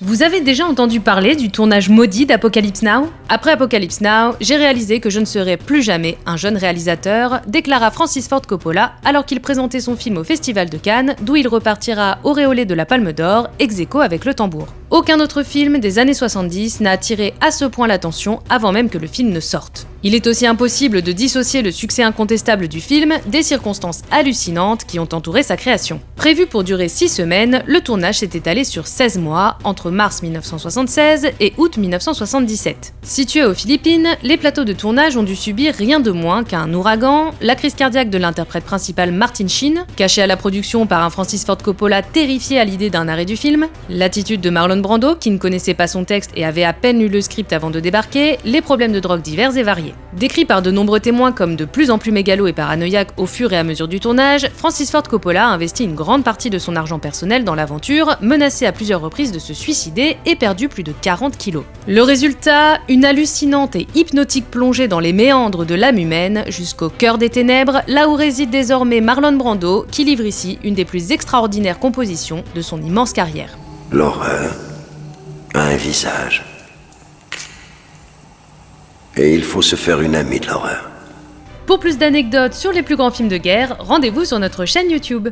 Vous avez déjà entendu parler du tournage maudit d'Apocalypse Now ? Après Apocalypse Now, j'ai réalisé que je ne serai plus jamais un jeune réalisateur, déclara Francis Ford Coppola alors qu'il présentait son film au Festival de Cannes, d'où il repartira auréolé de la Palme d'Or, ex aequo avec Le Tambour. Aucun autre film des années 70 n'a attiré à ce point l'attention avant même que le film ne sorte. Il est aussi impossible de dissocier le succès incontestable du film des circonstances hallucinantes qui ont entouré sa création. Prévu pour durer 6 semaines, le tournage s'est étalé sur 16 mois, entre mars 1976 et août 1977. Situés aux Philippines, les plateaux de tournage ont dû subir rien de moins qu'un ouragan, la crise cardiaque de l'interprète principal Martin Sheen, caché à la production par un Francis Ford Coppola terrifié à l'idée d'un arrêt du film, l'attitude de Marlon Brando qui ne connaissait pas son texte et avait à peine lu le script avant de débarquer, les problèmes de drogue divers et variés. Décrit par de nombreux témoins comme de plus en plus mégalo et paranoïaque au fur et à mesure du tournage, Francis Ford Coppola a investi une grande partie de son argent personnel dans l'aventure, menacé à plusieurs reprises de se suicider et perdu plus de 40 kilos. Le résultat, une hallucinante et hypnotique plongée dans les méandres de l'âme humaine jusqu'au cœur des ténèbres, là où réside désormais Marlon Brando, qui livre ici une des plus extraordinaires compositions de son immense carrière. L'horreur a un visage. Et il faut se faire une amie de l'horreur. Pour plus d'anecdotes sur les plus grands films de guerre, rendez-vous sur notre chaîne YouTube.